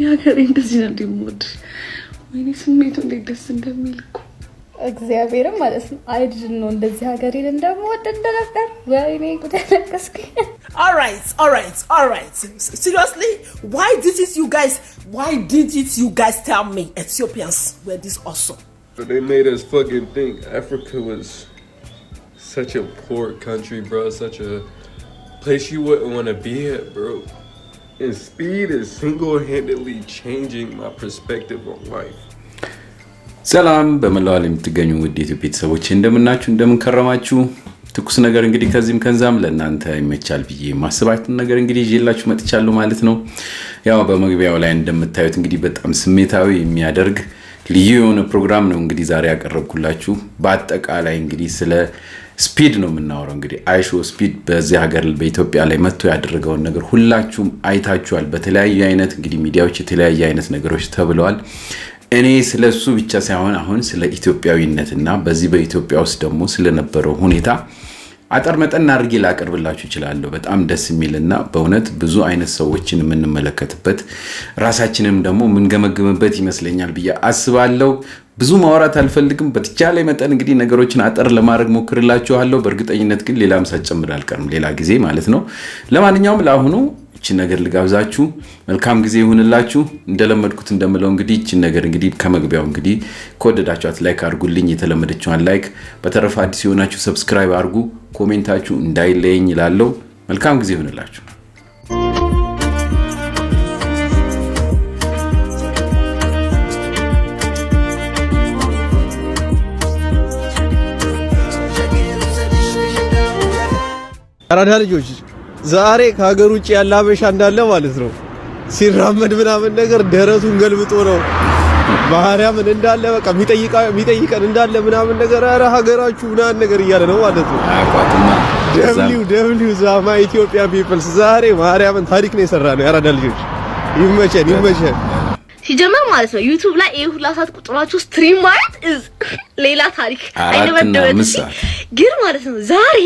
ሀገር እንደዚህ ነው እንደምወድ ወይኔ ስሜቱ እንዴት ደስ እንደሚልኩ እግዚአብሔርም ማለት ነው አይድል ነው እንደዚህ ሀገሬን እንደምወድ እንደነበር ወይኔ ጉዳለከስከኝ All right. Seriously, why didn't you guys tell me Ethiopians were this awesome? They made us fucking think Africa was such a poor country, bro. Such a place you wouldn't want to be at, bro. And Speed is single-handedly changing my perspective on life. ሰላም በመላው ዓለም የምትገኙ ውድ ኢትዮጵያ ቤተሰቦች እንደምናችሁ እንደምንከረማችሁ ትኩስ ነገር እንግዲህ ከዚህም ከዛም ለእናንተ ይመቻል ብዬ ማስባችሁን ነገር እንግዲህ ይዤላችሁ መጥቻለሁ ማለት ነው። ያው በመግቢያው ላይ እንደምታዩት እንግዲህ በጣም ስሜታዊ የሚያደርግ ልዩ የሆነ ፕሮግራም ነው እንግዲህ ዛሬ ያቀርብኩላችሁ። በአጠቃላይ እንግዲህ ስለ ስፒድ ነው የምናወራው። እንግዲህ አይሾ ስፒድ በዚህ ሀገር በኢትዮጵያ ላይ መጥቶ ያደረገውን ነገር ሁላችሁም አይታችኋል። በተለያየ አይነት እንግዲህ ሚዲያዎች የተለያየ አይነት ነገሮች ተብለዋል። እኔ ስለሱ ብቻ ሳይሆን አሁን ስለ ኢትዮጵያዊነትና በዚህ በኢትዮጵያ ውስጥ ደግሞ ስለነበረው ሁኔታ አጠር መጠን አድርጌ ላቀርብላችሁ እችላለሁ። በጣም ደስ የሚልና በእውነት ብዙ አይነት ሰዎችን የምንመለከትበት ራሳችንም ደግሞ የምንገመግምበት ይመስለኛል ብዬ አስባለሁ። ብዙ ማውራት አልፈልግም። በተቻለ መጠን እንግዲህ ነገሮችን አጠር ለማድረግ ሞክርላችኋለሁ። በእርግጠኝነት ግን ሌላም ሳጨምር አልቀርም ሌላ ጊዜ ማለት ነው። ለማንኛውም ለአሁኑ እቺ ነገር ልጋብዛችሁ። መልካም ጊዜ ይሁንላችሁ። እንደለመድኩት እንደምለው እንግዲህ እቺ ነገር እንግዲህ ከመግቢያው እንግዲህ ከወደዳችኋት ላይክ አድርጉልኝ፣ የተለመደችዋን ላይክ። በተረፈ አዲስ የሆናችሁ ሰብስክራይብ አድርጉ፣ ኮሜንታችሁ እንዳይለየኝ ይላለው። መልካም ጊዜ ይሁንላችሁ። አራዳ ልጆች ዛሬ ከሀገር ውጪ ያለ አበሻ እንዳለ ማለት ነው ሲራመድ ምናምን ነገር ደረቱን ገልብጦ ነው ማርያምን እንዳለ በቃ የሚጠይቀን እንዳለ ምናምን ነገር አረ ሀገራችሁ ምናምን ነገር እያለ ነው ማለት ነው። ደብሊው ዛማ ኢትዮጵያ ፒፕልስ ዛሬ ማርያምን ታሪክ ነው የሰራነው። ያራዳ ልጆች ይመቸን። ሲጀመር ማለት ነው ዩቲዩብ ላይ ይሄ ሁላ ሰዓት ቁጥራችሁ ስትሪም ማለት ሌላ ታሪክ አይደለም ግን ማለት ነው ዛሬ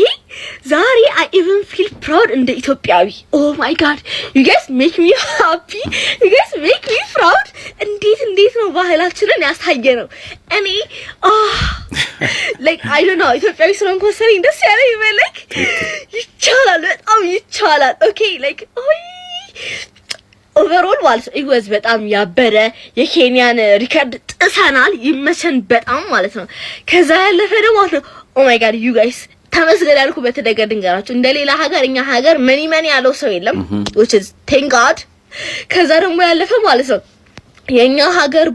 I even feel proud እንደ ኢትዮጵያዊ። oh my god you guys make me happy, you guys make me proud። እንዴት ነው ባህላችንን ያሳየነው። እኔ like I don't know ኢትዮጵያዊ ስለሆንኩ መሰለኝ ደስ ያለኝ ማለት ይቻላል፣ በጣም ይቻላል። okay like ኦቨርኦል ማለት ነው it was በጣም ያበረ የኬንያን ሪከርድ ጥሰናል። ይመቸን በጣም ማለት ነው። ከዛ ያለፈ ደግሞ oh my god you guys ተመስገን ያልኩ በተደገ ድንገራችሁ እንደሌላ ሀገር እኛ ሀገር መኒ ያለው ሰው የለም which is thank god። ከዛ ደግሞ ያለፈ ማለት ነው የኛ ሀገር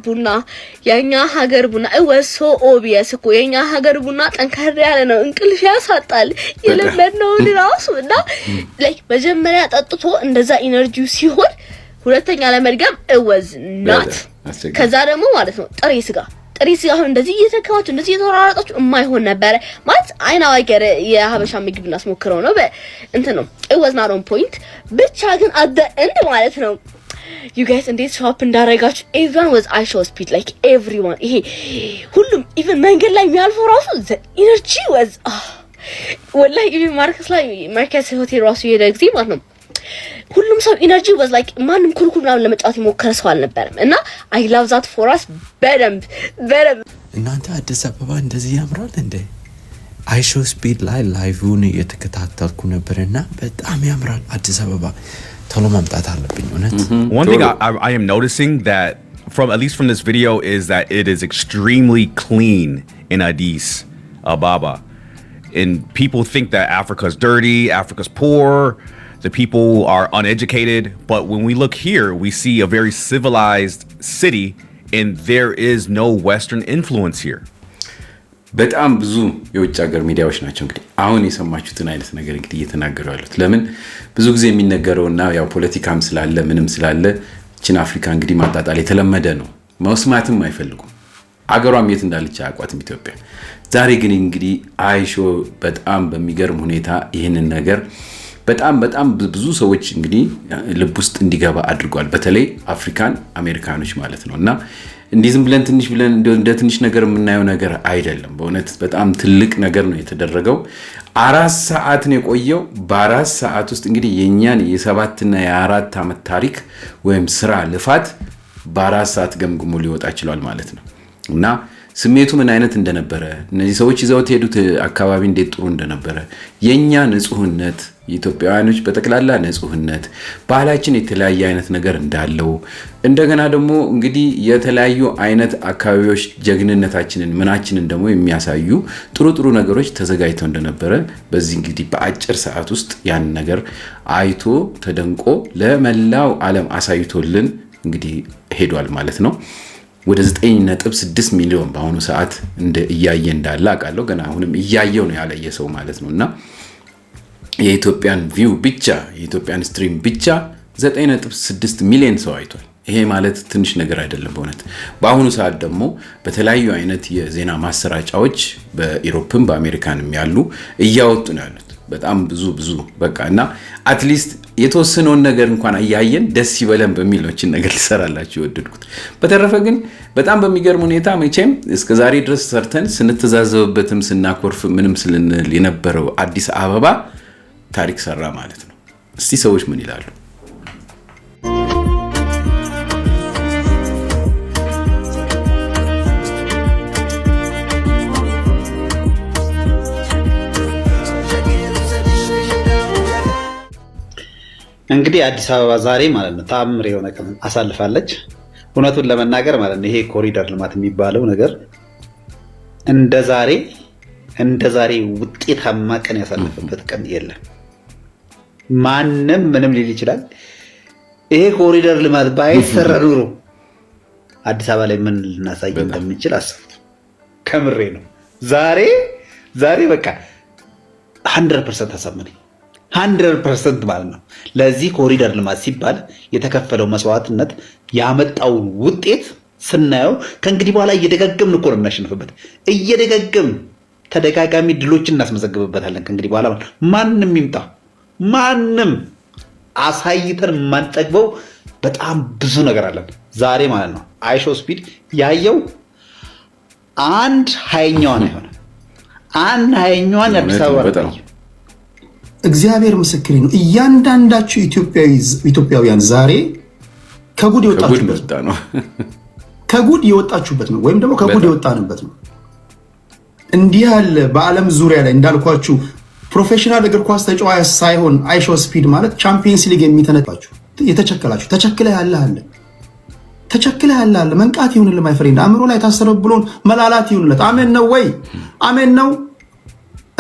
ቡና it was so obvious እኮ የኛ ሀገር ቡና ጠንካራ ያለ ነው፣ እንቅልፍ ያሳጣል የለመድነው ራሱ እና like መጀመሪያ ጠጥቶ እንደዛ ኢነርጂው ሲሆን ሁለተኛ ለመድገም it was not። ከዛ ደግሞ ማለት ነው ጥሬ ስጋ አሁን እንደዚህ እየተካዋችሁ እንደዚህ እየተወራራጣችሁ የማይሆን ነበር ማለት አይናው አይገር የሀበሻ ምግብ እናስሞክረው ነው እንትን ነው it was not on point። ብቻ ግን at the end ማለት ነው you guys እንዴት ሾፕ እንዳረጋችሁ everyone was I show speed like everyone ይሄ ሁሉም even መንገድ ላይ የሚያልፈው ራሱ the energy was ወላሂ even ማርከስ ሆቴል ራሱ የደግዚ ማለት ነው ሁሉም ሰው ኢነርጂ was like ማንም ኩልኩል ምናምን ለመጫወት ይሞክር ሰው አልነበረም እና I love that for us በደንብ እናንተ አዲስ አበባ እንደዚህ ያምራል እንዴ? አይሾ ስፒድ ላይ ላይቭውን እየተከታተልኩ ነበርና በጣም ያምራል አዲስ አበባ። ቶሎ መምጣት አለብኝ እውነት። One thing I am noticing that at least from this video is that it is extremely clean in Addis Ababa. And people think that Africa's dirty, Africa's poor, the people are uneducated, but when we look here, we see a very civilized city and there is no Western influence here. በጣም ብዙ የውጭ ሀገር ሚዲያዎች ናቸው እንግዲህ አሁን የሰማችሁትን አይነት ነገር እንግዲህ እየተናገሩ ያሉት። ለምን ብዙ ጊዜ የሚነገረውና ያው ፖለቲካም ስላለ ምንም ስላለ ቺን አፍሪካ እንግዲህ ማጣጣል የተለመደ ነው። መስማትም አይፈልጉም። አገሯም የት እንዳለች አያውቋትም ኢትዮጵያ። ዛሬ ግን እንግዲህ አይሾ በጣም በሚገርም ሁኔታ ይህንን ነገር በጣም ብዙ ሰዎች እንግዲህ ልብ ውስጥ እንዲገባ አድርጓል። በተለይ አፍሪካን አሜሪካኖች ማለት ነውና እንዲህ ዝም ብለን ትንሽ ብለን እንደ ትንሽ ነገር የምናየው ነገር አይደለም። በእውነት በጣም ትልቅ ነገር ነው የተደረገው። 4 ሰዓት ነው የቆየው። በ4 ሰዓት ውስጥ እንግዲህ የኛን የ7 እና የ4 አመት ታሪክ ወይም ስራ ልፋት በ4 ሰዓት ገምግሞ ሊወጣ ይችላል ማለት ነው። እና ስሜቱ ምን አይነት እንደነበረ እነዚህ ሰዎች ይዘውት ሄዱት አካባቢ እንዴት ጥሩ እንደነበረ የኛ ንጹህነት ኢትዮጵያውያኖች በተክላላ ንጹህነት ባህላችን የተለያየ አይነት ነገር እንዳለው እንደገና ደግሞ እንግዲህ የተለያዩ አይነት አካባቢዎች ጀግንነታችንን ምናችንን ደግሞ የሚያሳዩ ጥሩ ነገሮች ተዘጋጅተው እንደነበረ በዚህ እንግዲህ በአጭር ሰዓት ውስጥ ያን ነገር አይቶ ተደንቆ ለመላው ዓለም አሳይቶልን እንግዲህ ሄዷል ማለት ነው። ወደ 9.6 ሚሊዮን በአሁኑ ሰዓት እያየ እንዳለ አውቃለሁ። ገና አሁንም እያየው ነው ያለየ ሰው ማለት ነውና የኢትዮጵያን ቪው ብቻ የኢትዮጵያን ስትሪም ብቻ 9.6 ሚሊዮን ሰው አይቷል። ይሄ ማለት ትንሽ ነገር አይደለም በእውነት። በአሁኑ ሰዓት ደግሞ በተለያዩ አይነት የዜና ማሰራጫዎች በኢሮፕም በአሜሪካንም ያሉ እያወጡ ነው ያሉት በጣም ብዙ በቃ እና አትሊስት የተወሰነውን ነገር እንኳን አያየን ደስ ይበለን በሚል ነው እቺን ነገር ልሰራላችሁ የወደድኩት። በተረፈ ግን በጣም በሚገርም ሁኔታ መቼም እስከ ዛሬ ድረስ ሰርተን ስንተዛዘብበትም ስናኮርፍ ምንም ስልንል የነበረው አዲስ አበባ ታሪክ ሰራ ማለት ነው። እስቲ ሰዎች ምን ይላሉ? እንግዲህ አዲስ አበባ ዛሬ ማለት ነው ተአምር የሆነ ቀን አሳልፋለች። እውነቱን ለመናገር ማለት ነው ይሄ ኮሪደር ልማት የሚባለው ነገር እንደ ዛሬ ውጤታማ ቀን ያሳለፈበት ቀን የለም። ማንም ምንም ሊል ይችላል። ይሄ ኮሪደር ልማት ባይሰራ ኑሮ አዲስ አበባ ላይ ምን ልናሳይ እንደምንችል አስቡት። ከምሬ ነው። ዛሬ በቃ 100% ተሰማኝ። 100% ማለት ነው። ለዚህ ኮሪደር ልማት ሲባል የተከፈለው መስዋዕትነት ያመጣውን ውጤት ስናየው ከእንግዲህ በኋላ እየደጋገምን እኮ ነው የምናሸንፍበት። እየደጋገምን ተደጋጋሚ ድሎችን እናስመዘግብበታለን። ከእንግዲህ በኋላ ማንም ይምጣ ማንም አሳይተን የማንጠግበው በጣም ብዙ ነገር አለን ዛሬ ማለት ነው። አይሾ ስፒድ ያየው 1/20ኛዋን አይሆን 1/20ኛዋን አዲስ አበባ እግዚአብሔር ምስክሬ ነው። እያንዳንዳችሁ ኢትዮጵያውያን ዛሬ ከጉድ የወጣችሁበት ነው ወይም ደግሞ ከጉድ የወጣንበት ነው። እንዲህ ያለ በዓለም ዙሪያ ላይ እንዳልኳችሁ ፕሮፌሽናል እግር ኳስ ተጫዋች ሳይሆን አይሾ ስፒድ ማለት ቻምፒየንስ ሊግ የሚተነባችሁ የተቸከላችሁ ተቸክለ ያለ መንቃት ይሁን ለማይፈሬንድ አእምሮ ላይ ታሰረው ብሎን መላላት ይሁንለት። አሜን ነው ወይ? አሜን ነው።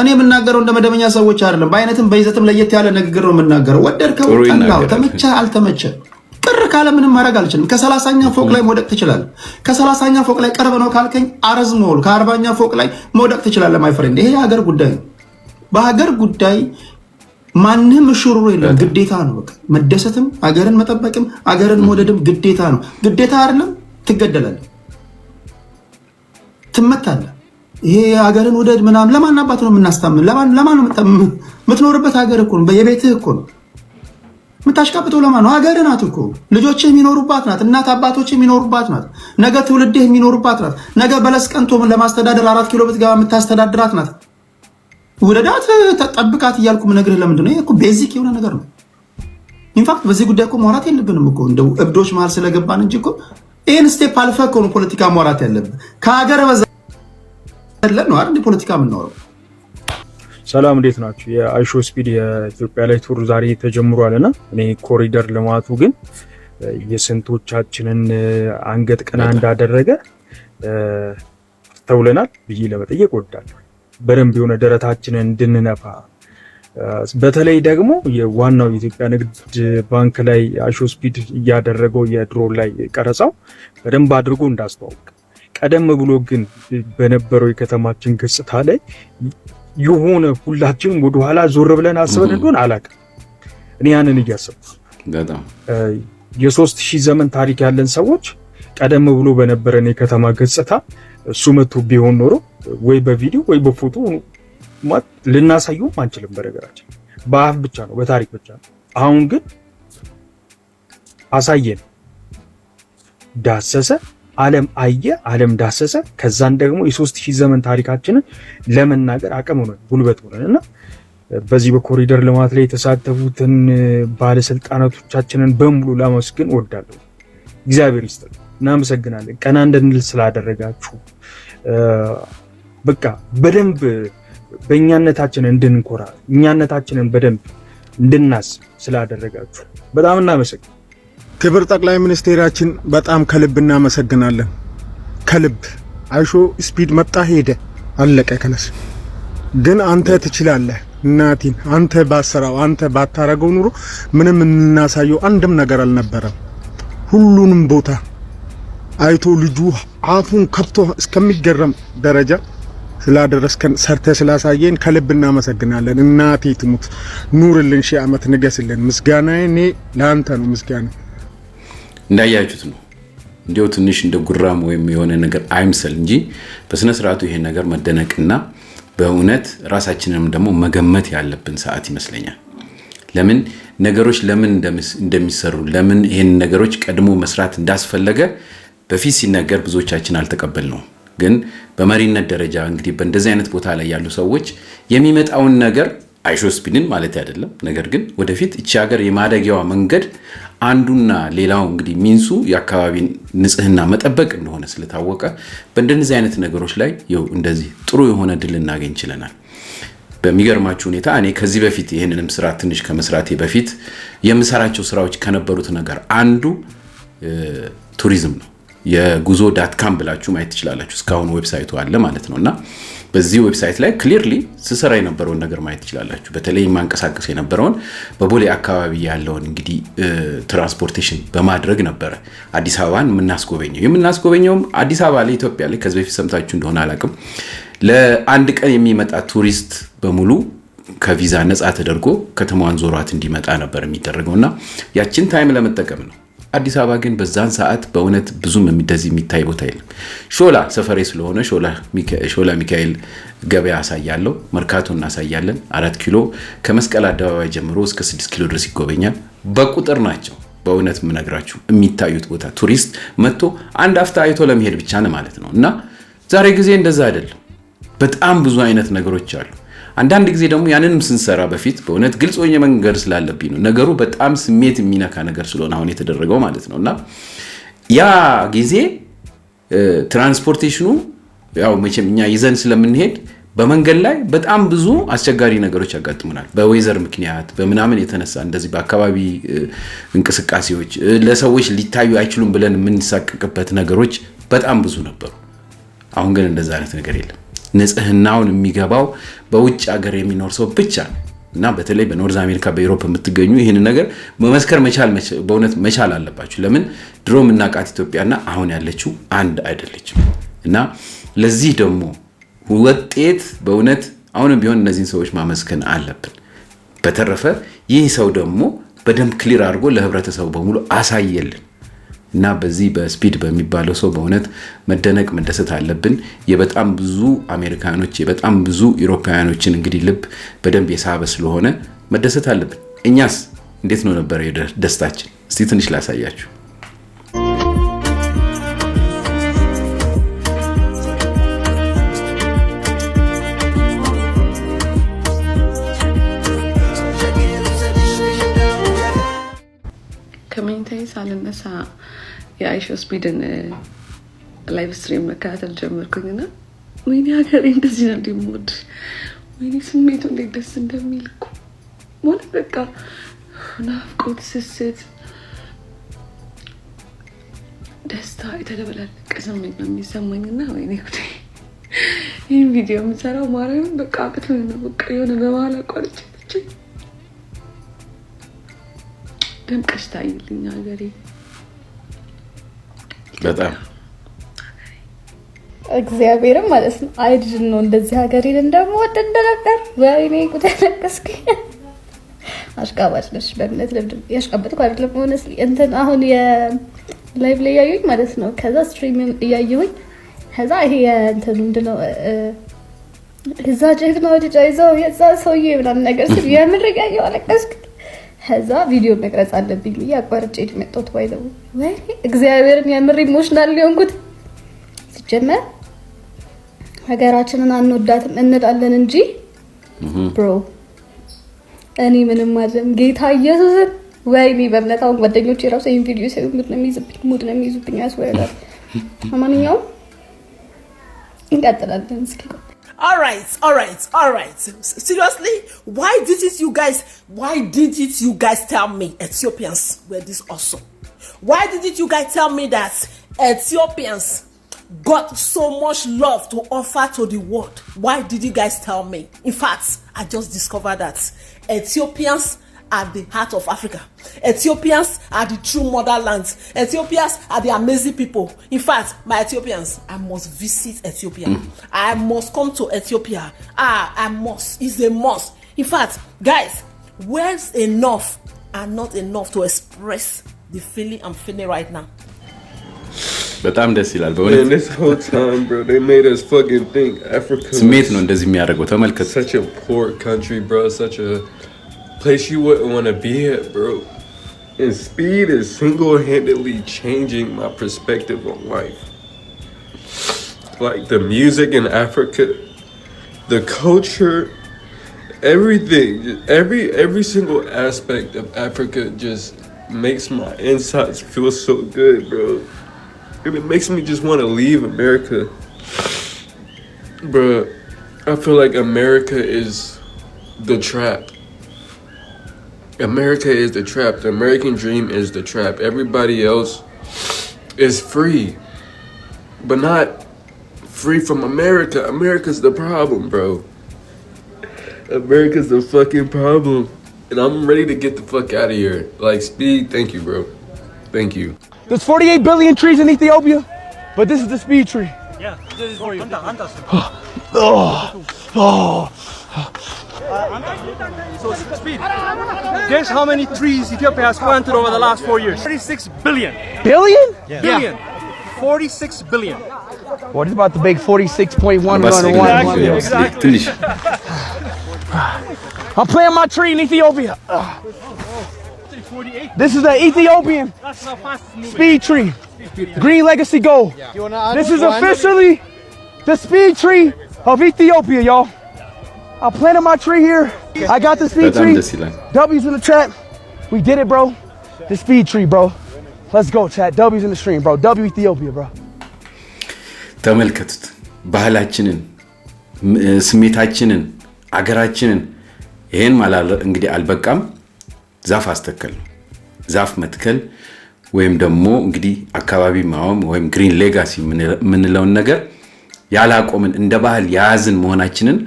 እኔ የምናገረው እንደ መደበኛ ሰዎች አይደለም። በአይነትም በይዘትም ለየት ያለ ንግግር ነው የምናገረው። ወደድከው ጠላው፣ ተመቸ አልተመቸ ቅር ካለ ምንም ማድረግ አልችልም። ከ30ኛ ፎቅ ላይ መውደቅ ትችላለህ። ከ30ኛ ፎቅ ላይ ቅርብ ነው ካልከኝ አረዝሞል ከ40ኛ ፎቅ ላይ መውደቅ ትችላለህ። ማይ ፍሬንድ ይሄ የሀገር ጉዳይ ነው። በሀገር ጉዳይ ማንም ሽሩሩ የለም። ግዴታ ነው። በቃ መደሰትም ሀገርን መጠበቅም ሀገርን መውደድም ግዴታ ነው። ግዴታ አይደለም ትገደላለህ፣ ትመታለህ። ይሄ ሀገርን ውደድ ምናምን ለማን አባት ነው የምናስታምን? ለማን ነው የምትኖርበት? ሀገር እኮ ነው፣ በየቤትህ እኮ ነው የምታሽቃብጠው። ለማን ነው? ሀገር ናት እኮ። ልጆችህ የሚኖሩባት ናት። እናት አባቶችህ የሚኖሩባት ናት። ነገ ትውልድህ የሚኖሩባት ናት። ነገ በለስ ቀንቶ ለማስተዳደር 4 ኪሎ ብትገባ የምታስተዳድራት ናት። ውደዳት፣ ተጠብቃት እያልኩ ምነግርህ ለምንድን ነው? ይሄ እኮ ቤዚክ የሆነ ነገር ነው። ኢንፋክት በዚህ ጉዳይ እኮ ማውራት የለብንም እኮ እንደው እብዶች መሀል ስለገባን እንጂ እኮ ይህን ስቴፕ አልፈህ እኮ ነው ፖለቲካ ማውራት ያለብን። ከሀገር በዛ ነው አይደል ፖለቲካ የምናወራው። ሰላም እንዴት ናችሁ? የአይሾ ስፒድ የኢትዮጵያ ላይ ቱር ዛሬ ተጀምሯልና እኔ ኮሪደር ልማቱ ግን የስንቶቻችንን አንገት ቀና እንዳደረገ ተውለናል ብዬ ለመጠየቅ እወዳለሁ። በደንብ የሆነ ደረታችንን እንድንነፋ በተለይ ደግሞ የዋናው የኢትዮጵያ ንግድ ባንክ ላይ አይሾ ስፒድ እያደረገው የድሮን ላይ ቀረጻው በደንብ አድርጎ እንዳስተዋወቅ ቀደም ብሎ ግን በነበረው የከተማችን ገጽታ ላይ የሆነ ሁላችንም ወደኋላ ዞር ብለን አስበን እንደሆነ አላውቅም። እኔ ያንን እያሰብኩ በጣም የ3000 ዘመን ታሪክ ያለን ሰዎች ቀደም ብሎ በነበረን የከተማ ገጽታ እሱ መቶ ቢሆን ኖሮ ወይ በቪዲዮ ወይ በፎቶ ልናሳየው አንችልም። በነገራችን በአፍ ብቻ ነው፣ በታሪክ ብቻ ነው። አሁን ግን አሳየን፣ ዳሰሰ፣ ዓለም አየ፣ ዓለም ዳሰሰ። ከዛን ደግሞ የ3000 ዘመን ታሪካችንን ለመናገር አቅም ሆነን ጉልበት ሆነን እና በዚህ በኮሪደር ልማት ላይ የተሳተፉትን ባለስልጣናቶቻችንን በሙሉ ላመስግን እወዳለሁ። እግዚአብሔር ይስጥልን። እናመሰግናለን ቀና እንድንል ስላደረጋችሁ በቃ በደንብ በእኛነታችን እንድንኮራ እኛነታችንን በደንብ እንድናስብ ስላደረጋችሁ በጣም እናመሰግናለን። ክብር ጠቅላይ ሚኒስቴራችን በጣም ከልብ እናመሰግናለን። ከልብ አይሾ ስፒድ መጣ ሄደ አለቀ ከነስ ግን አንተ ትችላለህ እናቲን አንተ ባሰራው አንተ ባታረገው ኑሮ ምንም እናሳየው አንድም ነገር አልነበረም። ሁሉንም ቦታ አይቶ ልጁ አፉን ከፍቶ እስከሚገረም ደረጃ ስላደረስከን ሰርተ ስላሳየን ከልብ እናመሰግናለን። እናቴ ትሙት ኑርልን፣ ሺህ ዓመት ንገስልን። ምስጋናዬ እኔ ለአንተ ነው። ምስጋና እንዳያችሁት ነው። እንዲያው ትንሽ እንደ ጉራም ወይም የሆነ ነገር አይምሰል እንጂ በስነ ስርዓቱ ይሄ ነገር መደነቅና በእውነት ራሳችንንም ደግሞ መገመት ያለብን ሰዓት ይመስለኛል። ለምን ነገሮች ለምን እንደሚሰሩ ለምን ይሄን ነገሮች ቀድሞ መስራት እንዳስፈለገ በፊት ሲነገር ብዙዎቻችን አልተቀበልነው። ግን በመሪነት ደረጃ እንግዲህ በእንደዚህ አይነት ቦታ ላይ ያሉ ሰዎች የሚመጣውን ነገር አይሾ ስፒድን ማለት አይደለም። ነገር ግን ወደፊት እቺ ሀገር የማደጊያዋ መንገድ አንዱና ሌላው እንግዲህ ሚንሱ የአካባቢን ንጽህና መጠበቅ እንደሆነ ስለታወቀ በእንደዚህ አይነት ነገሮች ላይ ይው እንደዚህ ጥሩ የሆነ ድል እናገኝ ይችላል። በሚገርማችሁ ሁኔታ እኔ ከዚህ በፊት ይሄንንም ስራ ትንሽ ከመስራቴ በፊት የምሰራቸው ስራዎች ከነበሩት ነገር አንዱ ቱሪዝም ነው። የጉዞ.com ብላችሁ ማየት ትችላላችሁ። እስካሁን ዌብሳይቱ አለ ማለት ነውና በዚህ ዌብሳይት ላይ ክሊርሊ ስሰራ የነበረውን ነገር ማየት ትችላላችሁ። በተለይ ማንቀሳቀስ የነበረውን በቦሌ አካባቢ ያለውን እንግዲህ ትራንስፖርቴሽን በማድረግ ነበር አዲስ አበባን የምናስጎበኘውም አዲስ አበባ ላይ ኢትዮጵያ ላይ ከዚህ በፊት ሰምታችሁ እንደሆነ አላውቅም። ለአንድ ቀን የሚመጣ ቱሪስት በሙሉ ከቪዛ ነፃ ተደርጎ ከተማዋን ዞሯት እንዲመጣ ነበር የሚደረገውና ያችን ታይም ለመጠቀም ነው። አዲስ አበባ ግን በዛን ሰዓት በእውነት ብዙም የሚታይ ቦታ የለም። ሾላ ሰፈሬ ስለሆነ ሾላ ሚካኤል ገበያ አሳያለሁ፣ መርካቶ እናሳያለን። 4 ኪሎ ከመስቀል አደባባይ ጀምሮ እስከ 6 ኪሎ ድረስ ይጎበኛል። በቁጥር ናቸው በእውነት የምነግራችሁ የሚታዩት ቦታ ቱሪስት መጥቶ አንድ አፍታ አይቶ ለመሄድ ብቻ ነው ማለት ነው። እና ዛሬ ጊዜ እንደዛ አይደለም። በጣም ብዙ አይነት ነገሮች አሉ። አንዳንድ ጊዜ ደግሞ ያንንም ስንሰራ በፊት በእውነት ግልጽ ሆኜ መንገር ስላለብኝ ነው። ነገሩ በጣም ስሜት የሚነካ ነገር ስለሆነ አሁን የተደረገው ማለት ነውና ያ ጊዜ ትራንስፖርቴሽኑ ያው መቼም እኛ ይዘን ስለምንሄድ በመንገድ ላይ በጣም ብዙ አስቸጋሪ ነገሮች ያጋጥሙናል። በዌዘር ምክንያት በመናምን የተነሳ እንደዚህ በአካባቢ እንቅስቃሴዎች ለሰዎች ሊታዩ አይችሉም ብለን የምንሳቀቅበት ነገሮች በጣም ብዙ ነበሩ። አሁን ግን እንደዛ አይነት ነገር የለም። ንጽህናውን የሚገባው በውጭ ሀገር የሚኖር ሰው ብቻ ነው እና በተለይ በኖርዝ አሜሪካ በዩሮፕ የምትገኙ ይሄን ነገር መመስከር በእውነት መቻል አለባችሁ። ለምን ድሮ የምናውቃት ኢትዮጵያና አሁን ያለችው አንድ አይደለችም እና ለዚህ ደግሞ ውጤት በእውነት አሁንም ቢሆን እነዚህን ሰዎች ማመስገን አለብን። በተረፈ ይህ ሰው ደግሞ በደንብ ክሊር አድርጎ ለህብረተሰቡ በሙሉ አሳየልን እና በዚህ በስፒድ በሚባለው ሰው በእውነት መደሰት አለብን። የበጣም ብዙ አሜሪካኖች የበጣም ብዙ ኢሮፓውያኖችን እንግዲህ ልብ በደንብ የሳበ ስለሆነ መደሰት አለብን። እኛስ እንዴት ነው ነበር ደስታችን? እስቲ ትንሽ ላሳያችሁ። ከመኝታዬ ሳልነሳ የአይሾ ስፒድን ላይቭ ስትሪም መከታተል ጀመርኩኝና ወይኔ ሀገሬ እንደዚህ ነው እንደምወድ ወይኔ ስሜቱ እንዴት ደስ እንደሚል እኮ ማለት በቃ ናፍቆት፣ ስስት፣ ደስታ የተደበላለቀ ስሜት ነው የሚሰማኝና ወይኔ ጉዴ ይህን ቪዲዮ የምሰራው ማርያምን በቃ አቅቶኝ ነው። በቃ የሆነ በመሀል አቋርጬ ደምቀሽ ታይልኝ ሀገሬ በጣም እግዚአብሔርም ማለት ነው አይድል ነው እንደዚህ ሀገሬን እንደምወድ እንደነበር ወይኔ ጉድ ተለቀስኩኝ። አሽቃባጭ ነሽ በእምነት ለምድ ያሽቃበጥኩ አይደለም ሆነስ እንትን አሁን የላይቭ ላይ ያዩኝ ማለት ነው። ከዛ ስትሪም እያየሁኝ ከዛ ይሄ እንትን ምንድነው እዛ ጀግናው ልጅ አይዘው የዛ ሰውዬ ምናምን ነገር ሲል የምር ያየው አለቀስኩ። ከዛ ቪዲዮ መቅረጽ አለብኝ ብዬ አቋርጬ መጣሁ። ባይዘው ወይ እግዚአብሔርን የምር ኢሞሽናል ሊሆንኩት ሲጀመር ሀገራችንን አንወዳትም እንላለን እንጂ ብሮ እኔ ምንም አይደለም ጌታ ኢየሱስን ወይኔ በእምነት አሁን ጓደኞቼ ራሱ ይሄን ቪዲዮ ሲያዩ ሙድ ነው የሚይዙብኝ ያስወራል። ለማንኛውም እንቀጥላለን እስኪ። All right. Seriously, why didn't you guys tell me Ethiopians were this awesome? Why didn't you guys tell me that Ethiopians got so much love to offer to the world? Why did you guys tell me? In fact, I just discovered that Ethiopians are the heart of Africa. Ethiopians are the true motherland. Ethiopians are the amazing people. In fact, my Ethiopians, I must visit Ethiopia. I must come to Ethiopia. I must. It's a must. In fact, guys, words enough are not enough to express the feeling I'm feeling right now. በጣም ደስ ይላል በእውነት this whole time bro they made us fucking think Africa ስሜት ነው እንደዚህ የሚያደርገው ተመልከት such a poor country bro such a place you wouldn't want to be at bro and speed is single-handedly changing my perspective on life like the music in Africa the culture everything every single aspect of Africa just makes my insides feel so good bro. It makes me just want to leave America. Bruh, I feel like America is the trap. America is the trap. The American dream is the trap. Everybody else is free. But not free from America. America's the problem, bro. America's the fucking problem. And I'm ready to get the fuck out of here. Like, Speed, thank you, bro. Thank you. There's 48 billion trees in Ethiopia, but this is the speed tree. Yeah, this is for you. So speed. Guess how many trees Ethiopia has planted over the last 4 years? 36 billion. Billion? Yeah. Billion. 46 billion. What is about the big 46.1 Exactly. I'm planting my tree in Ethiopia. This is the Ethiopian speed tree. Green Legacy Gold. This is officially the speed tree of Ethiopia, y'all. I planted my tree here. I got the speed tree. W's in the chat. We did it, bro. The speed tree, bro. Let's go, chat. W's in the stream, bro. W Ethiopia, bro. ተመልከቱት ባህላችንን ስሜታችንን አገራችንን ይሄን ማለት እንግዲህ አልበቃም ዛፍ አስተከል ዛፍ መትከል ወይም ደግሞ እንግዲህ አካባቢ ማውም ወይም ግሪን ሌጋሲ ምንለውን ነገር ያላቆምን እንደ ባህል ያዝን መሆናችንን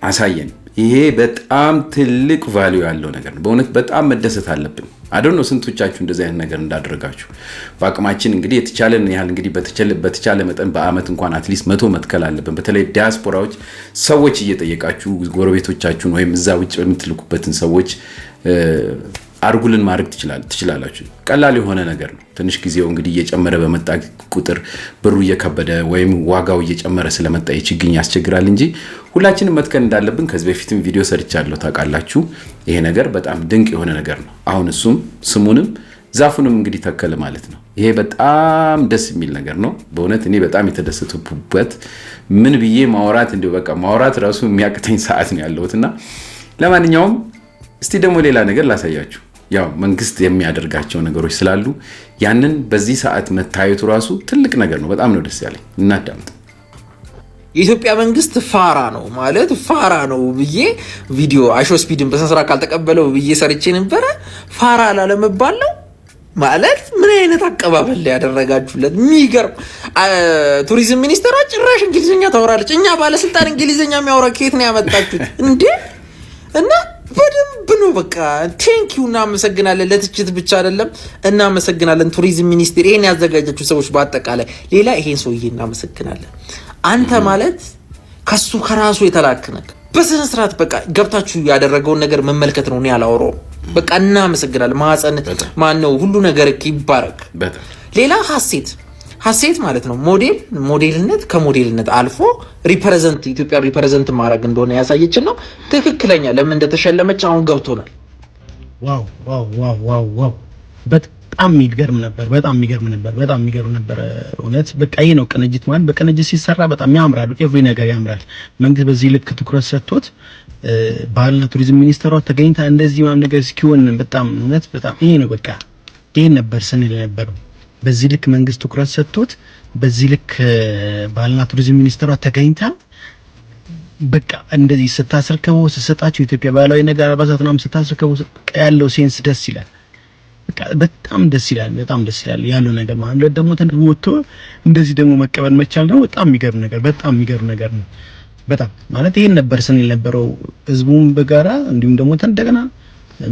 አሳየን ይሄ በጣም ትልቅ ቫልዩ ያለው ነገር ነው በእውነት በጣም መደሰት አለብን አዶን ነው ስንቶቻችሁ እንደዚህ አይነት ነገር እንዳደረጋችሁ በአቅማችን እንግዲህ የተቻለን ያህል እንግዲህ በተቻለ መጠን በአመት እንኳን አትሊስት 100 መትከል አለብን በተለይ ዲያስፖራዎች ሰዎች እየጠየቃችሁ ጎረቤቶቻችሁን ወይም እዛ ውጭ በሚትልኩበትን ሰዎች አርጉልን ማድረግ ትችላላችሁ ቀላል የሆነ ነገር ነው ትንሽ ጊዜው እንግዲህ እየጨመረ በመጣ ቁጥር ብሩ እየከበደ ወይም ዋጋው እየጨመረ ስለመጣ ይችግኝ ያስቸግራል እንጂ ሁላችንም መትከል እንዳለብን ከዚህ በፊትም ቪዲዮ ሰርቻለሁ ታውቃላችሁ ይሄ ነገር በጣም ድንቅ የሆነ ነገር ነው አሁን እሱም ስሙንም ዛፉንም እንግዲህ ተከለ ማለት ነው ይሄ በጣም ደስ የሚል ነገር ነው በእውነት እኔ በጣም የተደሰቱበት ምን ብዬ ማውራት እንደው በቃ ማውራት ራሱ የሚያቅተኝ ሰዓት ነው ያለውትና ለማንኛውም እስቲ ደግሞ ሌላ ነገር ላሳያችሁ ያው መንግስት የሚያደርጋቸው ነገሮች ስላሉ ያንን በዚህ ሰዓት መታየቱ ራሱ ትልቅ ነገር ነው በጣም ነው ደስ ያለኝ እናዳምጥ የኢትዮጵያ መንግስት ፋራ ነው ማለት ፋራ ነው ብዬ ቪዲዮ አይሾ ስፒድን በሰንስራ ካልተቀበለው ብዬ ሰርቼ ነበር ፋራ ላለመባል ነው ማለት ምን አይነት አቀባበል ያደረጋችሁለት ሚገርም ቱሪዝም ሚኒስተር ጭራሽ እንግሊዘኛ ታወራለች እኛ ባለስልጣን እንግሊዘኛ የሚያወራ ከየት ነው ያመጣችሁት እንዴ እና በደንብ ነው በቃ ቴንኪው እናመሰግናለን ለትችት ብቻ አይደለም እናመሰግናለን ቱሪዝም ሚኒስቴር ይሄን ያዘጋጃችሁ ሰዎች በአጠቃላይ ሌላ ይሄን ሰውዬ እናመሰግናለን አንተ ማለት ከሱ ከራሱ የተላከነክ በስነ ስርዓት በቃ ገብታችሁ ያደረገውን ነገር መመልከት ነው እኔ ያላወራው በቃ እናመሰግናለን ማህፀን ማን ነው ሁሉ ነገር ይባረክ ሌላ ሀሴት ማለት ነው ሞዴልነት ከሞዴልነት አልፎ ሪፕሬዘንት ኢትዮጵያ ሪፕሬዘንት ማድረግ እንደሆነ ያሳየችን ነው ትክክለኛ ለምን እንደተሸለመች አሁን ገብቶናል ዋው በጣም የሚገርም ነበር እውነት በቃ ይሄ ነው ቅንጅት ማለት በቅንጅት ሲሰራ በጣም ያምራል ኤቭሪ ነገር ያምራል መንግስት በዚህ ልክ ትኩረት ሰጥቶት ባህልና ቱሪዝም ሚኒስተሯ ተገኝታ እንደዚህ ማም ነገር እስኪሆን በጣም እውነት በጣም ይሄ ነው በቃ ይሄ ነበር ስንል የነበረው በዚህ ልክ መንግስት ትኩረት ሰጥቶት በዚህ ልክ ባህልና ቱሪዝም ሚኒስተሯ ተገኝታ በቃ እንደዚህ ስታስርከው ስሰጣችሁ ኢትዮጵያ ባህላዊ ነገር አልባሳትናም ስታስርከው ያለው ሴንስ ደስ ይላል በቃ በጣም ደስ ይላል ያለው ነገር ማለት ደግሞ ተንወቶ እንደዚህ ደግሞ መቀበል መቻል ነው በጣም የሚገርም ነገር ነው በጣም ማለት ይሄን ነበር ስንል ነበረው ህዝቡም በጋራ እንዲሁም ደግሞ እንደገና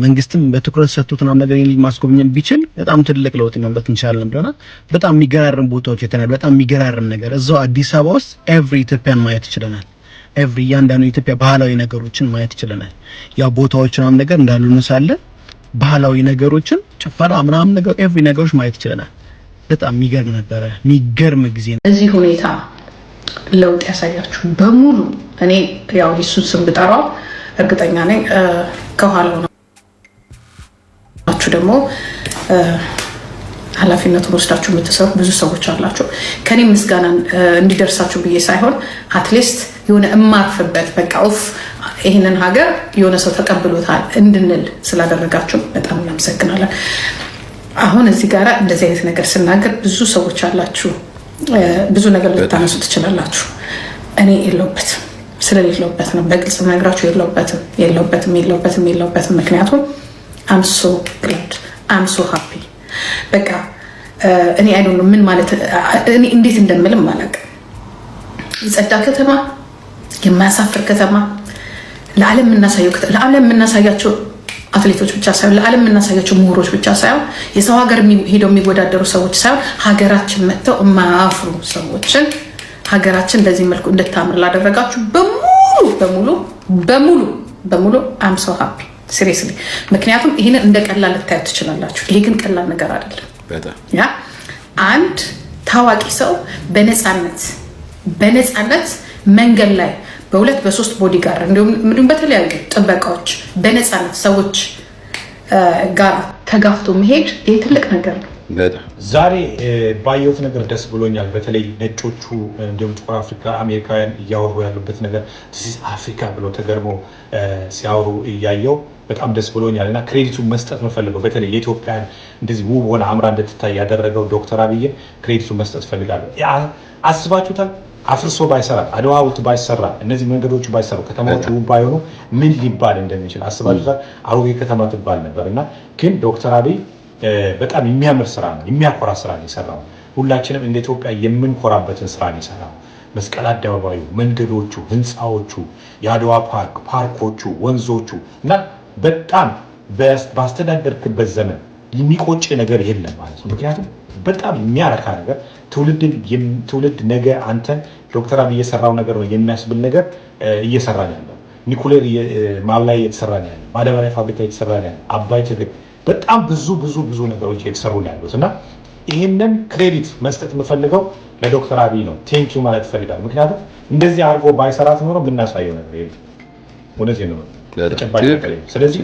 መንግስትም በትኩረት ሰጥቶትና ነገር ማስጎብኘት ቢችል በጣም ትልቅ ለውጥ ማምጣት እንችላለን ብለና በጣም የሚገራርም ቦታዎች የተናል በጣም የሚገራርም ነገር እዛው አዲስ አበባ ውስጥ ኤቭሪ ኢትዮጵያን ማየት ይችላል ኤቭሪ ያንዳንዱ ኢትዮጵያ ባህላዊ ነገሮችን ማየት ይችላል ያ ቦታዎችናም ነገር እንዳሉ ነው ሳለ ባህላዊ ነገሮችን ጭፈራ ምናምን ነገር ኤቭሪ ነገሮች ማየት ይችላል በጣም የሚገርም ጊዜ ነው እዚህ ሁኔታ ለውጥ ያሳያችሁ በሙሉ እኔ ያው ኢየሱስ ስም ብጠራው እርግጠኛ ነኝ ከኋላው ናችሁ ደግሞ ኃላፊነቱን ወስዳችሁ የምትሰሩ ብዙ ሰዎች አላችሁ ከኔ ምስጋና እንዲደርሳችሁ ብዬ ሳይሆን አትሊስት የሆነ እማርፍበት በቃ ኦፍ ይሄንን ሀገር የሆነ ሰው ተቀብሎታል እንድንል ስላደረጋችሁ በጣም እናመሰግናለን አሁን እዚህ ጋር እንደዚህ አይነት ነገር ስናገር ብዙ ሰዎች አላችሁ ብዙ ነገር ልታነሱ ትችላላችሁ እኔ ስለሌለውበት ነው በግልጽ ነግራችሁ የለውበትም ምክንያቱም I'm so glad I'm so happy በቃ እኔ I don't know ምን ማለት እኔ እንዴት እንደምልም ማለት የጸዳ ከተማ የማያሳፍር ከተማ ለዓለም የምናሳያቸው አትሌቶች ብቻ ሳይሆን ለዓለም የምናሳያቸው ምሁሮች ብቻ ሳይሆን የሰው ሀገር ሄደው የሚወዳደሩ ሰዎች ሳይሆን ሀገራችን መጥተው የማያፍሩ ሰዎችን ሀገራችን በዚህ መልኩ እንድታምር ላደረጋችሁ በሙሉ I'm so happy seriously ምክንያቱም ይሄንን እንደ ቀላል ልታዩት ትችላላችሁ ይሄ ግን ቀላል ነገር አይደለም በጣም ያ አንድ ታዋቂ ሰው በነፃነት መንገድ ላይ በሁለት በሶስት ቦዲጋርድ እንዲሁም በተለያዩ ጥበቃዎች በነፃነት ሰዎች ጋር ተጋፍቶ መሄድ ይሄ ትልቅ ነገር ነው ዛሬ ባየሁት ነገር ደስ ብሎኛል በተለይ ነጮቹ እንዲሁም ጥቁር አፍሪካ አሜሪካውያን እያወሩ ያሉበት ነገር this አፍሪካ ብሎ ተገርሞ ሲያወሩ እያየው በጣም ደስ ብሎኛል እና ክሬዲቱን መስጠት መፈልገው በተለይ የኢትዮጵያን እንደዚህ ውብ ሆነ አምራ እንድትታይ ያደረገው ዶክተር አብይ ክሬዲቱን መስጠት ፈልጋለሁ አስባችሁታል አፍርሶ ባይሰራ አድዋ ሐውልት ባይሰራ እነዚህ መንገዶች ባይሰሩ ከተማዎቹ ባይሆኑ ምን ሊባል እንደሚችል አስባችሁታል አሮጌ ከተማ ትባል ነበርና ግን ዶክተር አብይ በጣም የሚያምር ስራ ነው የሚያኮራ ስራ ነው የሰራው ሁላችንም እንደ ኢትዮጵያ የምንኮራበትን ስራ ነው የሰራው መስቀል አደባባዩ መንገዶቹ ህንጻዎቹ የአድዋ ፓርኮቹ ወንዞቹ እና በጣም ባስተዳደርክበት ዘመን የሚቆጭ ነገር የለም ማለት ነው ምክንያቱም በጣም የሚያረካ ነገር ትውልድ ነገ አንተን ዶክተር አብይ የሰራው ነገር ነው የሚያስብል ነገር እየሰራ ነው ያለው ኒኩሌር ማብላያ እየተሰራ ነው ያለው ማዳበሪያ ፋብሪካ እየተሰራ ነው ያለው አባይ ትልቅ በጣም ብዙ ነገሮች እየተሰሩ ነው ያሉት እና ይሄንን ክሬዲት መስጠት የምፈልገው ለዶክተር አብይ ነው ቴንክ ዩ ማለት ፈልጋለሁ ምክንያቱም እንደዚህ አድርጎ ባይሰራት ኖሮ ምናሳየው ነገር የለም እውነቴን ነው ተጨባጭ ነገር ስለዚህ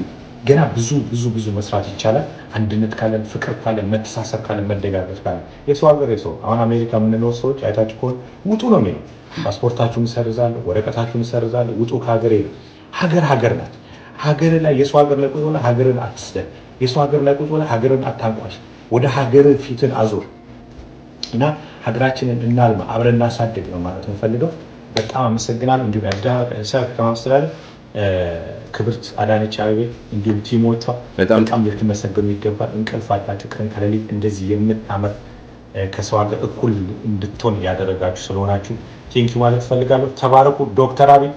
ገና ብዙ መስራት ይቻላል አንድነት ካለን ፍቅር ካለን መተሳሰብ ካለን መደጋገፍ ካለን የሰው ሀገር የሰው አሁን አሜሪካ የምንለው ሰዎች አይታችሁ ከሆነ ውጡ ነው የሚለው ፓስፖርታችሁን ሰርዛለሁ ወረቀታችሁን ሰርዛለሁ ውጡ ከሀገር ሀገር ናት ሀገር ላይ የሰው ሀገር ላይ ቁጭ ብለህ ሀገርን አትስደብ የሰው ሀገር ላይ ቁጭ ብለህ ሀገርን አታንቋሽ ወደ ሀገር ፊትን አዙር እና ሀገራችንን እናልማ አብረን እናሳድግ ነው ማለት የምፈልገው በጣም አመሰግናለሁ እንዲሁም ያዳሰብ ከማስተላለፍ ክብርት አዳነች አቤቤ እንዲሁም ቲሞቿ በጣም ልትመሰገኑ ይገባል እንቅልፍ አጣችሁ ቀን ከሌሊት እንደዚህ የምታመር ከሰው ሀገር እኩል እንድትሆን ያደረጋችሁ ስለሆናችሁ ቴንኪው ማለት ፈልጋለሁ ተባረኩ ዶክተር አብይ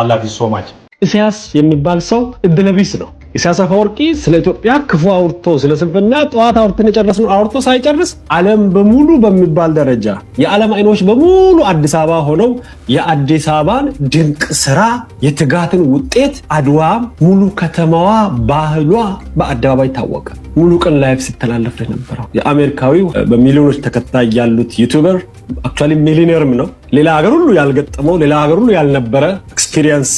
አላህ ዩ ሶ ማች ኢሳያስ የሚባል ሰው እድለቢስ ነው ኢሳያስ አፈወርቂ ስለ ኢትዮጵያ ክፉ አውርቶ ስለ ስንፍና ጠዋት አውርተን የጨረስነው አውርቶ ሳይጨርስ ዓለም በሙሉ በሚባል ደረጃ የዓለም አይኖች በሙሉ አዲስ አበባ ሆነው የአዲስ አበባን ድንቅ ስራ የትጋትን ውጤት አድዋ ሙሉ ከተማዋ ባህሏ በአደባባይ ታወቀ ሙሉ ቀን ላይፍ ሲተላለፍ የነበረው የአሜሪካዊው በሚሊዮኖች ተከታይ ያሉት ዩቲዩበር አክቹአሊ ሚሊዮነርም ነው ሌላ ሀገር ሁሉ ያልገጠመው ሌላ ሀገር ሁሉ ያልነበረ ኤክስፒሪየንስ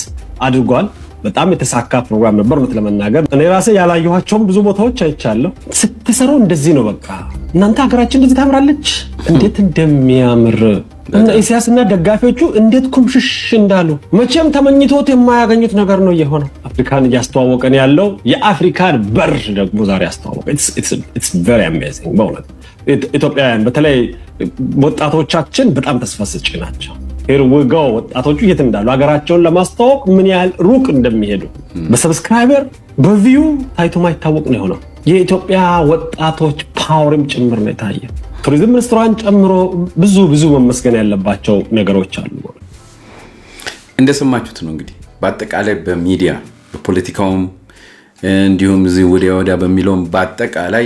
አድርጓል በጣም የተሳካ ፕሮግራም ነበር። እውነት ለመናገር እኔ ራሴ ያላየኋቸውም ብዙ ቦታዎች አይቻለሁ። ስትሰሩ እንደዚህ ነው በቃ እናንተ ሀገራችን እንደዚህ ታምራለች፣ እንዴት እንደሚያምር እና ኢሳያስና ደጋፊዎቹ እንዴት ኩምሽሽ እንዳሉ መቼም ተመኝቶት የማያገኙት ነገር ነው የሆነው። አፍሪካን እያስተዋወቀን ያለው የአፍሪካን በር ደግሞ ዛሬ አስተዋወቀ። it's very amazing በእውነት ኢትዮጵያውያን በተለይ ወጣቶቻችን በጣም ተስፋ ሰጪ ናቸው። ሄርውጋው ወጣቶቹ የት እንዳሉ ሀገራቸውን ለማስተዋወቅ ምን ያህል ሩቅ እንደሚሄዱ በሰብስክራይበር በቪው ታይቶ ማይታወቅ ነው የሆነው። የኢትዮጵያ ወጣቶች ፓወርም ጭምር ነው የታየ። ቱሪዝም ሚኒስትሯን ጨምሮ ብዙ መመስገን ያለባቸው ነገሮች አሉ። እንደሰማችሁት ነው እንግዲህ በአጠቃላይ በሚዲያ በፖለቲካውም እንዲሁም እዚህ ወዲያ በሚለውም በአጠቃላይ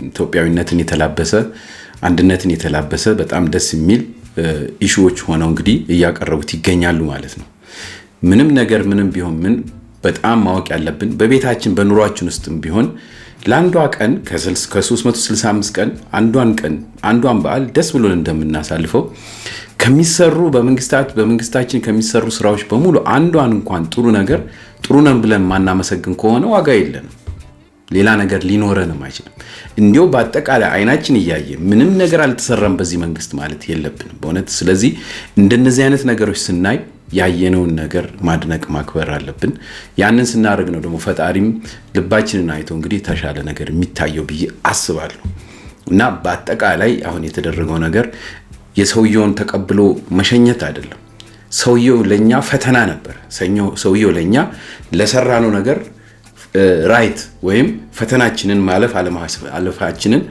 ኢትዮጵያዊነትን የተላበሰ አንድነትን የተላበሰ በጣም ደስ የሚል ኢሹዎች ሆነው እንግዲህ እያቀረቡት ይገኛሉ ማለት ነው። ምንም ነገር ምንም ቢሆን ምን በጣም ማወቅ ያለብን በቤታችን በኑሯችን ውስጥም ቢሆን ለአንዷ ቀን ከ365 ቀን አንዷን በዓል ደስ ብሎን እንደምናሳልፈው ከሚሰሩ በመንግስታችን ከሚሰሩ ስራዎች በሙሉ አንዷን እንኳን ጥሩ ነን ብለን ማናመሰግን ከሆነ ዋጋ የለንም። ሌላ ነገር ሊኖረንም አይችልም። እንዲያው በአጠቃላይ አይናችን እያየ ምንም ነገር አልተሰራም በዚህ መንግስት ማለት የለብንም በእውነት። ስለዚህ እንደነዚህ አይነት ነገሮች ስናይ ያየነውን ነገር ማድነቅ ማክበር አለብን። ያንን ስናደርግ ነው ደግሞ ፈጣሪም ልባችንን አይቶ እንግዲህ ተሻለ ነገር የሚታየው ብዬ አስባለሁ። እና በአጠቃላይ አሁን የተደረገው ነገር የሰውየውን ተቀብሎ መሸኘት አይደለም። ሰውየው ለኛ ፈተና ነበር። ሰውየው ለኛ ለሰራነው ነገር ራይት ወይም ፈተናችንን ማለፍ አለፋችንን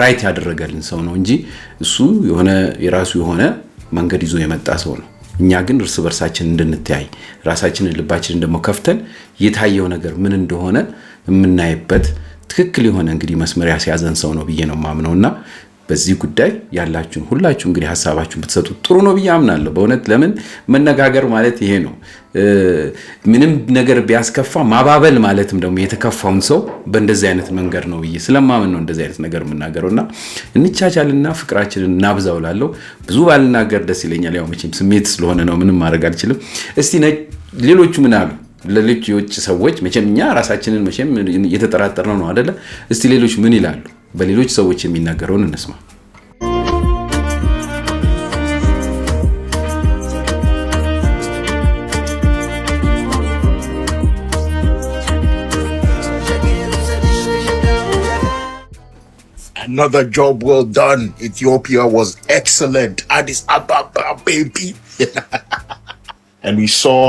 ራይት ያደረገልን ሰው ነው እንጂ እሱ የራሱ የሆነ መንገድ ይዞ የመጣ ሰው ነው። እኛ ግን እርስ በርሳችን እንድንተያይ ራሳችንን ልባችንን ደግሞ ከፍተን የታየው ነገር ምን እንደሆነ የምናይበት ትክክል የሆነ እንግዲህ መስመር ያስያዘን ሰው ነው ብዬ ነው ማምነውና በዚህ ጉዳይ ያላችሁን ሁላችሁ እንግዲህ ሐሳባችሁን ብትሰጡ ጥሩ ነው ብዬ አምናለሁ። በእውነት ለምን መነጋገር ማለት ይሄ ነው። ምንም ነገር ቢያስከፋ ማባበል ማለትም ደግሞ የተከፋውን ሰው በእንደዚህ አይነት መንገድ ነው ብዬ ስለማምን ነው እንደዚህ አይነት ነገር የምናገረውና እንቻቻልና ፍቅራችንን እናብዛውላለሁ። ብዙ ባልናገር ደስ ይለኛል። ያው መቼም ስሜት ስለሆነ ነው ምንም ማድረግ አልችልም። እስቲ ሌሎቹ ምን አሉ? ለሌሎች የውጭ ሰዎች መቼም እኛ ራሳችንን መቼም እየተጠራጠርነው ነው አይደለ? እስቲ ሌሎች ምን ይላሉ? በሌሎች ሰዎች የሚናገረውን እንስማ። Another job well done. Ethiopia was excellent. Addis Ababa, baby. And we saw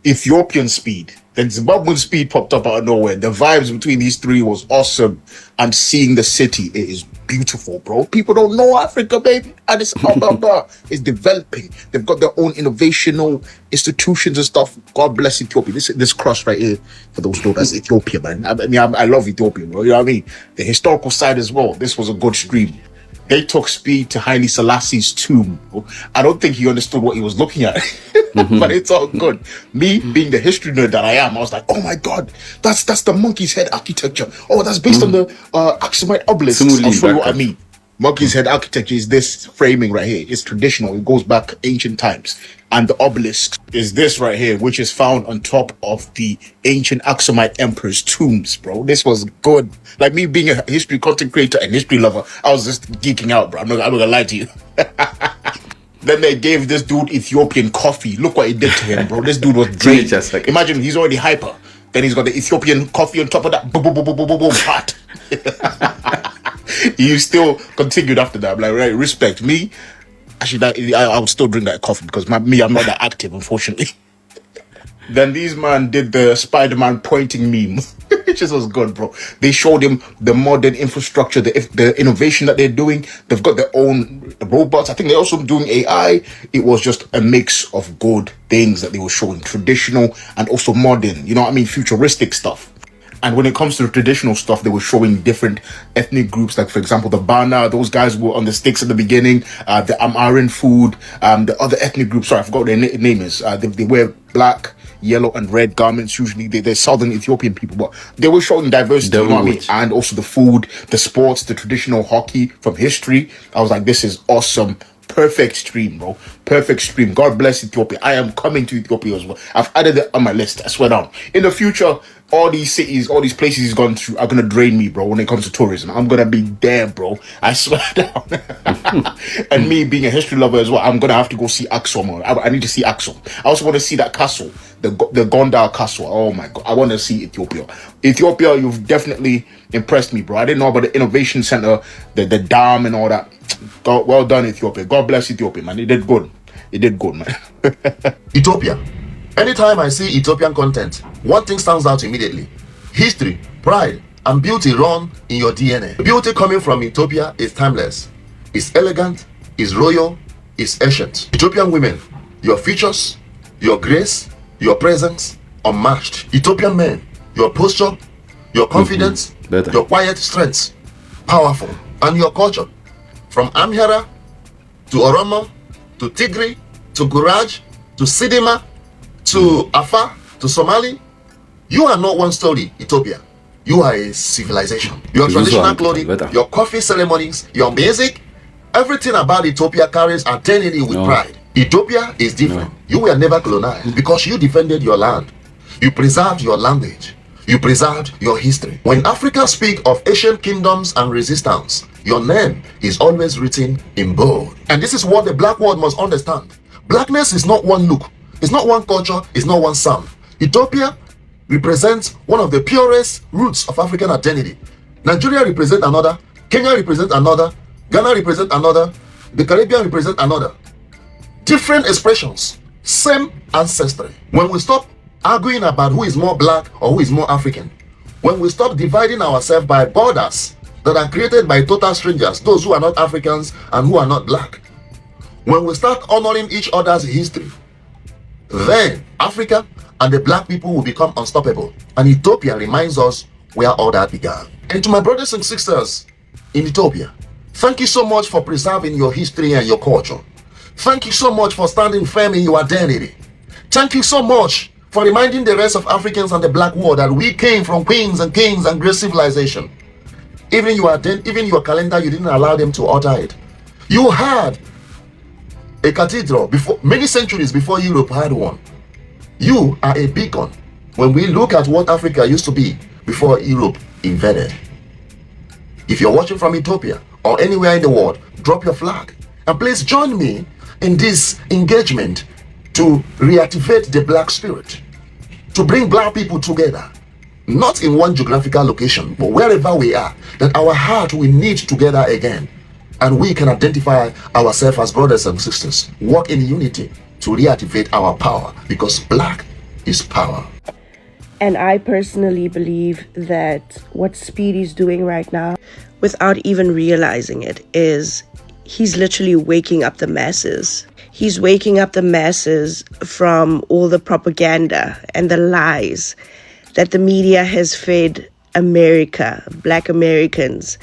Ethiopian speed. Then Zimbabwean speed popped up out of nowhere. The vibes between these three was awesome. And seeing the city, it is beautiful, bro. People don't know Africa, baby. Addis Ababa is developing. They've got their own innovational institutions and stuff. God bless Ethiopia. This cross right here, for those who know, that's Ethiopia, man. I love Ethiopia, bro. You know what I mean? The historical side as well. This was a good stream. They took speed to Haile Selassie's tomb. I don't think he understood what he was looking at, but it's all good. Me being the history nerd that I am, I was like, "Oh my God, that's the monkey's head architecture. Oh, that's based on the Aksumite obelisk." I'll show you what I mean. Monkey's head architecture is this framing right here. It's traditional. It goes back ancient times. And the obelisk is this right here, which is found on top of the ancient Aksumite emperor's tombs, bro. This was good. Like me being a history content creator and history lover, I was just geeking out, bro. I'm not gonna lie to you. Then they gave this dude Ethiopian coffee. Look what it did to him, bro. This dude was drained. Imagine he's already hyper. Then he's got the Ethiopian coffee on top of that. Boom, boom, boom, boom, boom, boom, boom, hot. You still continued after that. I'm like, right, respect me. Actually, I would still drink that coffee because I'm not that active, unfortunately. Then these man did the Spider-Man pointing meme. It just was good, bro. They showed him the modern infrastructure, the innovation that they're doing. They've got their own robots. I think they're also doing AI. It was just a mix of good things that they were showing, traditional and also modern, you know what I mean, futuristic stuff. And when it comes to the traditional stuff, they were showing different ethnic groups. Like, for example, the Bana, those guys were on the sticks at the beginning. The Amharan food, the other ethnic groups, sorry, I forgot what their name is. They wear black, yellow, and red garments. Usually, they're southern Ethiopian people. But they were showing diversity, you know what I mean? And also the food, the sports, the traditional hockey from history. I was like, this is awesome. perfect stream, bro. Perfect stream. God bless Ethiopia. I am coming to Ethiopia as well. I've added it on my list. I swear down. In the future, all these cities, all these places he's gone to are gonna drain me, bro, when it comes to tourism. I'm gonna be there, bro. I swear down. And me being a history lover as well, I'm gonna have to go see Aksum. I need to see Aksum. I also want to see that castle, the Gondar castle. Oh my God. I want to see Ethiopia. Ethiopia, you've definitely impressed me, bro. I didn't know about the innovation center, the dam and all that. Well done, Ethiopia. God bless Ethiopia, man. It did good. It did good, man. Ethiopia. Anytime I see Ethiopian content, one thing stands out immediately. History, pride, and beauty run in your DNA. Beauty coming from Ethiopia is timeless. It's elegant, it's royal, it's ancient. Ethiopian women, your features, your grace, your presence, unmatched. Ethiopian men, your posture, your confidence, your quiet strength, powerful. And your culture, from Amhara to Oromo, to Tigray, to Guraj, to Sidima, to Afar, to Somali, you are not one story, Ethiopia. You are a civilization. Your traditional clothing, your coffee ceremonies, your music, everything about Ethiopia carries identity with pride. Ethiopia is different. You were never colonized because you defended your land. You preserved your language. You preserved your history. When Africans speak of ancient kingdoms and resistance, your name is always written in bold. And this is what the black world must understand. Blackness is not one look. It's not one culture. It's not one sound. Ethiopia represents one of the purest roots of African identity. Nigeria represents another. Kenya represents another. Ghana represents another. The Caribbean represents another. Different expressions, same ancestry. When we stop arguing about who is more black or who is more African, when we stop dividing ourselves by borders that are created by total strangers, those who are not Africans and who are not black, when we start honoring each other's history, then Africa and the black people will become unstoppable. And Ethiopia reminds us where all that began. And to my brothers and sisters in Ethiopia, thank you so much for preserving your history and your culture. Thank you so much for standing firm in your identity. Thank you so much for reminding the rest of Africans and the black world that we came from queens and kings and great civilization. Even your calendar, you didn't allow them to alter it. You had a cathedral before, many centuries before Europe had one. You are a beacon when we look at what Africa used to be before Europe invaded. If you're watching from Ethiopia or anywhere in the world, drop your flag and please join me in this engagement to reactivate the black spirit, to bring black people together, not in one geographical location, but wherever we are, that our heart will knit together again, and we can identify ourselves as brothers and sisters, work in unity to reactivate our power, because black is power. And I personally believe that what Speedy is doing right now, without even realizing it, is he's literally waking up the masses. He's waking up the masses from all the propaganda and the lies that the media has fed America, Black Americans,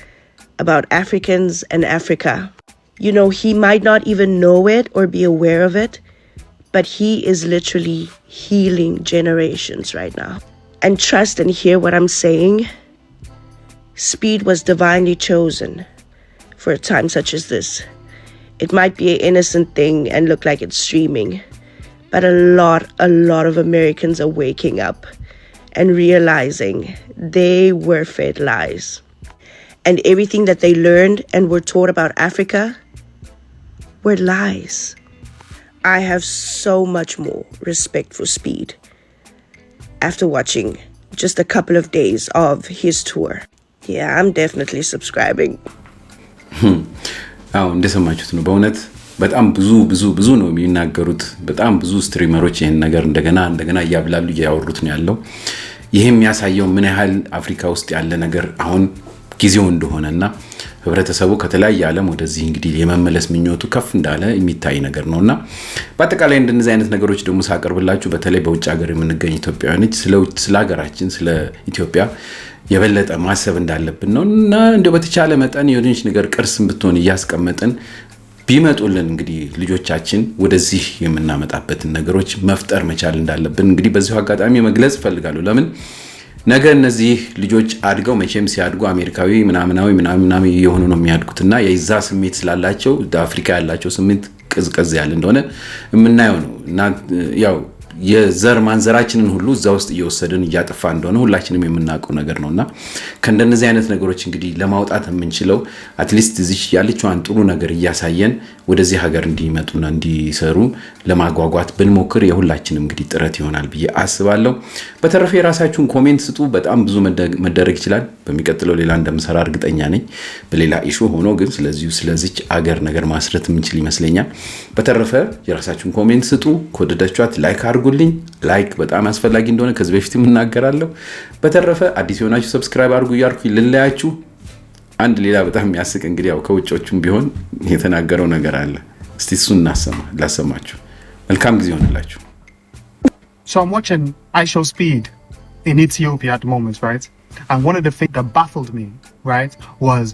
about Africans and Africa. You know, he might not even know it or be aware of it, but he is literally healing generations right now. And trust and hear what I'm saying. Speed was divinely chosen for a time such as this. It might be an innocent thing and look like it's streaming, but a lot of Americans are waking up and realizing they were fed lies. And everything that they learned and were taught about Africa were lies. I have so much more respect for Speed after watching just a couple of days of his tour. Yeah, I'm definitely subscribing. አሁን እንደሰማችሁት ነው። በእውነት በጣም ብዙ ነው የሚናገሩት። በጣም ብዙ ስትሪመሮች ይሄን ነገር እንደገና እያብላሉ እያወሩት ነው ያለው። ይሄም የሚያሳየው ምን ያህል አፍሪካ ውስጥ ያለ ነገር አሁን ጊዜው እንደሆነና ህብረተሰቡ ከተለያየ ዓለም ወደዚህ እንግዲህ የመመለስ ምኞቱ ከፍ እንዳለ የሚታይ ነገር ነውና በአጠቃላይ እንደነዚህ አይነት ነገሮች ደግሞ ሳቀርብላችሁ በተለይ በውጭ ሀገር የምንገኝ ኢትዮጵያውያኖች ስለ ሀገራችን ስለ ኢትዮጵያ የበለጠ ማሰብ እንዳለብን ነውና እንደው በተቻለ መጠን የሆነች ነገር ቅርስም ብትሆን ያስቀመጥን ቢመጡልን እንግዲህ ልጆቻችን ወደዚህ የምናመጣበትን ነገሮች መፍጠር መቻል እንዳለብን እንግዲህ በዚሁ አጋጣሚ መግለጽ ፈልጋለሁ። ለምን ነገ እነዚህ ልጆች አድገው መቼም ሲያድጉ አሜሪካዊ ምናምን የሆኑ ነው የሚያድጉትና የዛ ስሜት ስላላቸው አፍሪካ ያላቸው ስሜት ቅዝቀዝ ያለ እንደሆነ የምናየው ነው እና ያው የዘር ማንዘራችንን ሁሉ እዛ ውስጥ እየወሰድን እያጠፋ እንደሆነ ሁላችንም የምናውቀው ነገር ነውና ከእንደነዚህ አይነት ነገሮች እንግዲህ ለማውጣት የምንችለው አትሊስት እዚህ ያለችዋን ጥሩ ነገር እያሳየን ወደዚህ ሀገር እንዲመጡና እንዲሰሩ ለማጓጓት ብንሞክር የሁላችንም እንግዲህ ጥረት ይሆናል ብዬ አስባለሁ። በተረፈ የራሳችሁን ኮሜንት ስጡ። በጣም ብዙ መደረግ ይችላል። በሚቀጥለው ሌላ እንደምሰራ እርግጠኛ ነኝ። በሌላ ኢሹ ሆኖ ግን ስለዚች አገር ነገር ማስረት የምንችል ይመስለኛል። በተረፈ የራሳችሁን ኮሜንት ስጡ። ከወደዳችኋት ላይክ አድርጉልኝ። ላይክ በጣም አስፈላጊ እንደሆነ ከዚህ በፊትም እናገራለሁ። በተረፈ አዲስ የሆናችሁ ሰብስክራይብ አድርጉ እያልኩኝ ልለያችሁ። አንድ ሌላ በጣም የሚያስቅ እንግዲህ ያው ከውጮቹም ቢሆን የተናገረው ነገር አለ። እስቲ እሱን ላሰማችሁ። መልካም ጊዜ ሆነላችሁ። So I'm watching IShowSpeed in Ethiopia at the moment, right? And one of the things that baffled me, right, was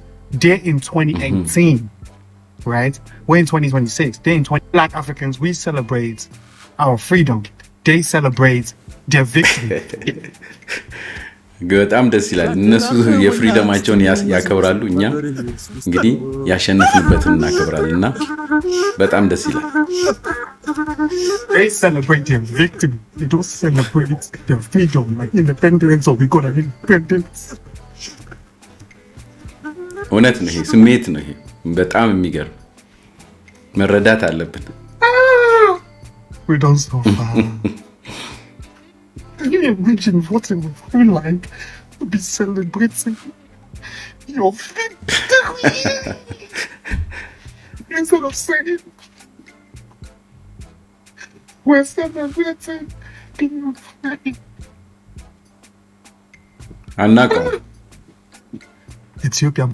there in 2018, right? We're in 2026. There in 20, Black Africans, we celebrate our freedom. They celebrate their victory. በጣም ደስ ይላል። እነሱ የፍሪደማቸውን ያከብራሉ፣ እኛ እንግዲህ ያሸነፍንበትን እናከብራለንና በጣም ደስ ይላል። They celebrate their victory. They don't celebrate their freedom, like independence, or we got an independence. እውነት ነው፣ ይሄ ስሜት ነው። ይሄ በጣም የሚገርም መረዳት አለብን። We don't so far. Can you imagine what it would feel like to be celebrating your victory? Instead of saying, we're celebrating your victory. አናውቀውም። Ethiopia.